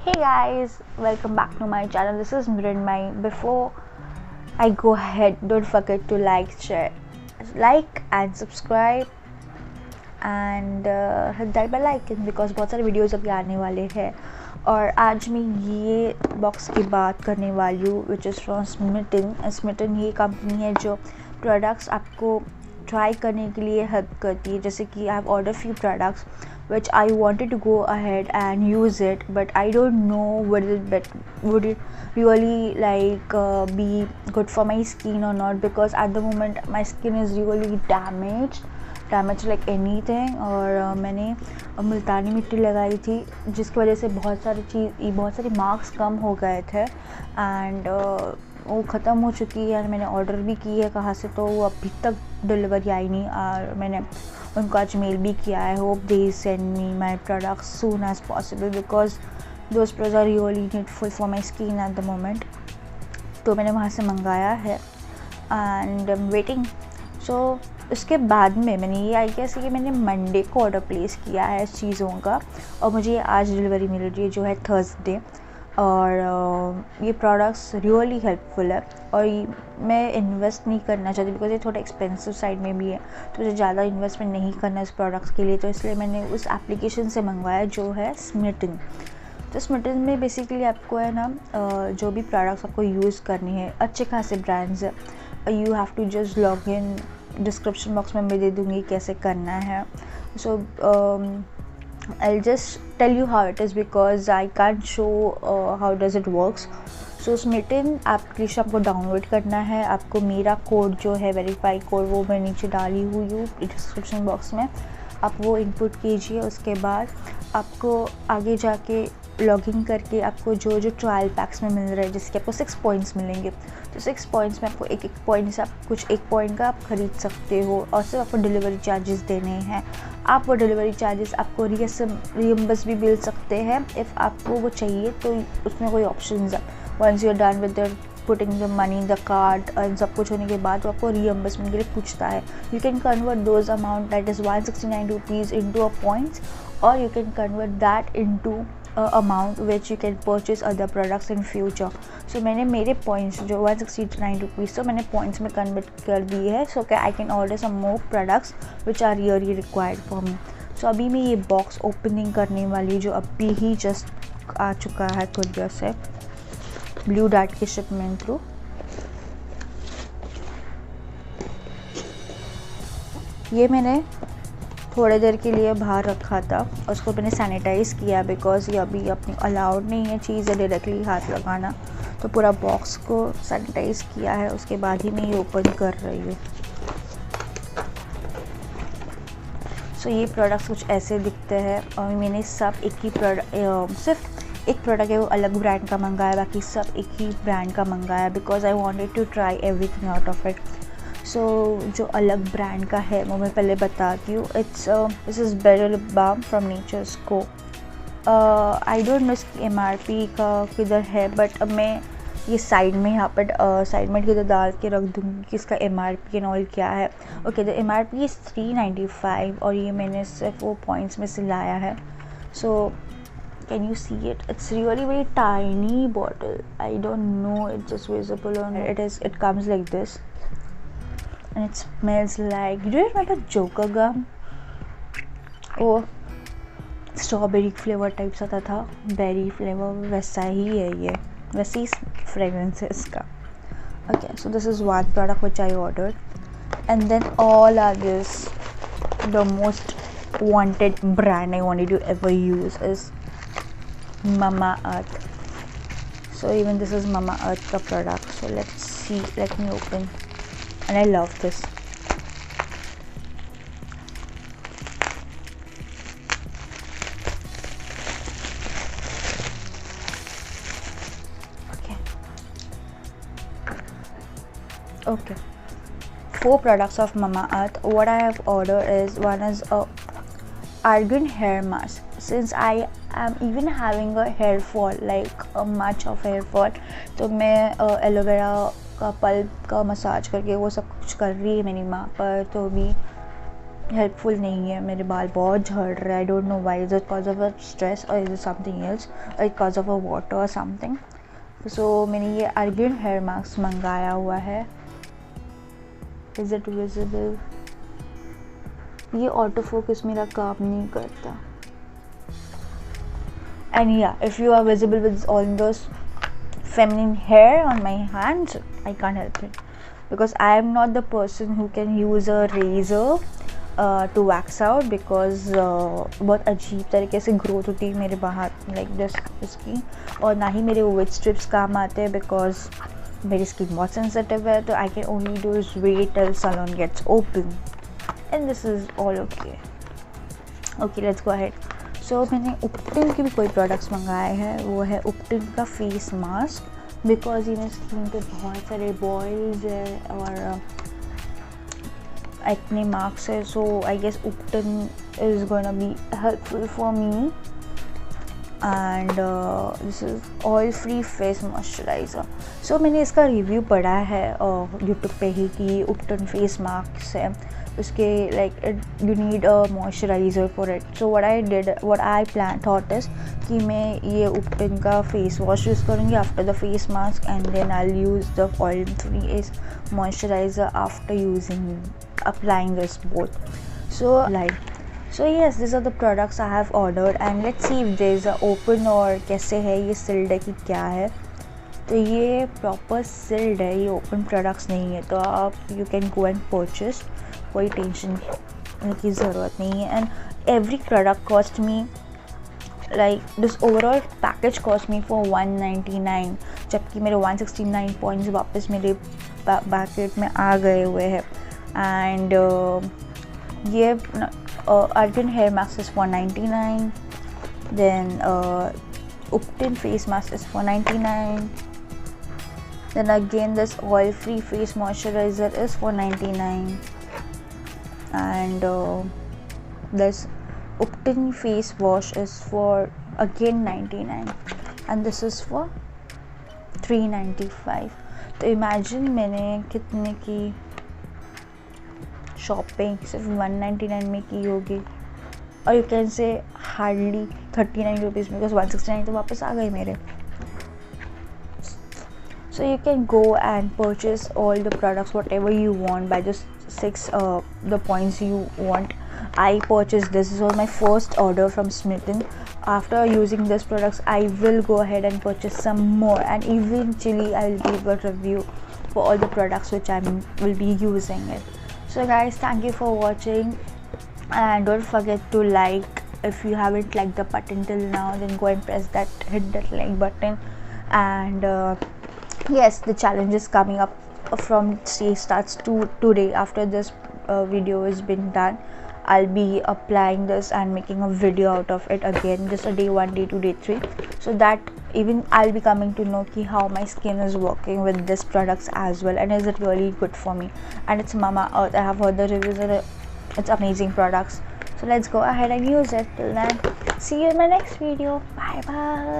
Hey guys, welcome back to my channel. This is Mrinmay. Before I go ahead, don't forget to like and subscribe and hit that bell icon because बहुत सारे videos अभी आने वाले हैं। और आज मैं ये बॉक्स की बात करने वाली हूँ which is from Smitten. Smitten ये कंपनी है जो प्रोडक्ट्स आपको ट्राई करने के लिए हेल्प करती है। जैसे कि I have order few products which I wanted to go ahead and use it, but I don't know would it really be good for my skin or not, because at the moment my skin is really damaged like anything। और मैंने मुल्तानी मिट्टी लगाई थी जिसकी वजह से बहुत सारे मार्क्स कम हो गए थे एंड वो ख़त्म हो चुकी है। मैंने ऑर्डर भी की है कहाँ से, तो वो अभी तक डिलीवरी आई नहीं और मैंने उनको आज मेल भी किया है। Hope they send me my products soon as possible because those products are really needful for my skin at the moment. तो मैंने वहाँ से मंगाया है and I am waiting. So उसके बाद में मैंने ये आई कैसे कि मैंने मंडे को ऑर्डर प्लेस किया है इस चीज़ों का और मुझे ये आज डिलीवरी मिल रही है जो है थर्सडे। और ये प्रोडक्ट्स रियली हेल्पफुल है और मैं इन्वेस्ट नहीं करना चाहती बिकॉज ये थोड़ा एक्सपेंसिव साइड में भी है, तो मुझे ज़्यादा इन्वेस्टमेंट नहीं करना इस प्रोडक्ट्स के लिए। तो इसलिए मैंने उस एप्लीकेशन से मंगवाया जो है स्मिटन। तो स्मिटन में बेसिकली आपको है ना जो भी प्रोडक्ट्स आपको यूज़ करनी है, अच्छे खासे ब्रांड्स है। You have to just log in, description box में मैं दे दूँगी कैसे करना है। सो I'll just tell you how it is because I can't show how does it works. So Smitten application आपको डाउनलोड करना है। आपको मेरा कोड जो है वेरीफाई कोड वो मैं नीचे डाली हुई हूँ डिस्क्रिप्शन बॉक्स में, आप वो इनपुट कीजिए। उसके बाद आपको आगे जाके लॉगिन करके आपको जो ट्रायल पैक्स में मिल रहा है जैसे कि आपको 6 पॉइंट्स मिलेंगे, तो 6 पॉइंट्स में आपको एक पॉइंट से आप कुछ 1 पॉइंट का आप ख़रीद सकते हो और सिर्फ आपको डिलीवरी चार्जेस देने हैं। आप वो डिलीवरी चार्जेस आपको रियम्बर्स भी मिल सकते हैं इफ़ आपको वो चाहिए, तो उसमें कोई ऑप्शन है। Once you are done with the putting the money the card और सब कुछ होने के बाद वो आपको रियम्बर्समेंट के लिए पूछता है। You can convert those amount that is 169 rupees into a points और you can convert that into amount which you can purchase other products in future। so मैंने मेरे points जो 169 रुपीज़ तो मैंने points में convert कर दी है so that I can order some more products which are really required for me। so अभी मैं ये box opening करने वाली जो अभी ही just आ चुका है courier से ब्लू डार्ट के shipment थ्रू। ये मैंने थोड़ी देर के लिए बाहर रखा था, उसको मैंने सैनिटाइज़ किया बिकॉज़ ये अभी अपनी अलाउड नहीं है चीज़ है डायरेक्टली हाथ लगाना, तो पूरा बॉक्स को सैनिटाइज़ किया है। उसके बाद ही मैं ये ओपन कर रही हूँ। सो ये प्रोडक्ट्स कुछ ऐसे दिखते हैं और मैंने सब एक ही सिर्फ एक प्रोडक्ट है वो अलग ब्रांड का मंगाया, बाकी सब एक ही ब्रांड का मंगाया because I wanted to try everything out of it. So जो अलग ब्रांड का है वो मैं पहले बताती हूँ। This is barrel balm from Nature's Co. I don't know इसकी MRP का किधर है, बट मैं ये साइड में यहाँ पर साइड में किधर डाल के रख दूँगी कि इसका MRP एंड ऑल क्या है। ओके, द MRP इज़ 395 और ये मैंने सिर्फ वो पॉइंट्स में से लाया है। सो can you see it? It's really very tiny bottle. I don't know, it's just visible on it comes like this and it smells like, do you remember Joker gum? वो स्ट्रॉबेरी फ्लेवर टाइप सा था, berry flavour वैसा ही है ये, वैसी fragrance है इसका। Okay, so this is one product which I ordered and then all are this the most wanted brand I wanted to ever use is Mamaearth। so even this is Mamaearth ka product, so let's see, let me open, and I love this। okay 4 products of Mamaearth। what I have ordered is one is a argan hair mask। since I am even having a hair fall like a much of hair fall, तो मैं aloe vera का pulp का massage करके वो सब कुछ कर रही है मेरी माँ पर, तो भी हेल्पफुल नहीं है, मेरे बाल बहुत झड़ रहे हैं. आई don't know why. Is it cause of a stress और इज इट समथिंग एल्स और it cause of a water और समथिंग. सो मैंने ये अर्गेन हेयर मास्क मंगाया हुआ है. Is it visible? ये ऑटो फोकस मेरा काम नहीं करता. And yeah, if you are visible with all those feminine hair on my hands, I can't help it because I am not the person who can use a razor to wax out because बहुत अजीब तरीके से growth होती है मेरे बाहर like this इसकी. और ना ही मेरे वेट स्ट्रिप्स काम आते हैं बिकॉज मेरी स्किन बहुत सेंसिटिव है. तो I can only do is wait till salon gets open and this is all okay. Okay, let's go ahead. So मैंने उपटिन के भी कोई प्रोडक्ट्स मंगाए हैं. वो है उपटिन का फेस मास्क बिकॉज मेरी स्किन पे बहुत सारे बॉयल्स है और एक्ने मार्क्स है. So I guess Ubtan is gonna be helpful for me. And this is oil free face moisturiser. So मैंने इसका रिव्यू पढ़ा है यूट्यूब पे ही कि उपटिन फेस मास्क है उसके like you need a moisturiser for it. So what I plan thought is कि मैं ये उपटिन का फेस वॉश यूज़ करूँगी after the face mask and then I will use the oil free moisturiser after applying this both. So yes, these are the products I have ordered and let's see if there is a open और कैसे है ये sealed है कि क्या है. तो ये प्रॉपर सील्ड है, ये ओपन प्रोडक्ट्स नहीं है. तो आप you can go and purchase, कोई टेंशन की ज़रूरत नहीं है. And every product cost me like this overall package cost me for 199 जबकि मेरे 169 पॉइंट्स वापस मेरे पैकेट में आ गए हुए हैं. एंड ये argan hair mask is 499. Then Ubtan face mask is 499. Then again this oil free face moisturizer is 499 and this Upton face wash is for again 99 and this is for 395. तो imagine मैंने कितने की shopping सिर्फ 199 में की होगी और you can say hardly 39 rupees because 169 तो वापस आ गए मेरे. So you can go and purchase all the products whatever you want by just the points you want. I purchased this was my first order from Smitten. After using these products I will go ahead and purchase some more and eventually I will give a review for all the products which I will be using it. So guys, thank you for watching and don't forget to like. If you haven't liked the button till now then go and hit that like button. And yes, the challenge is coming up from starts today. After this video has been done, I'll be applying this and making a video out of it again, just a day 1, day 2, day 3, so that even I'll be coming to know how my skin is working with these products as well and is it really good for me. And it's Mama Earth. I have heard the reviews and it's amazing products. So let's go ahead and use it. Till then, see you in my next video. Bye bye.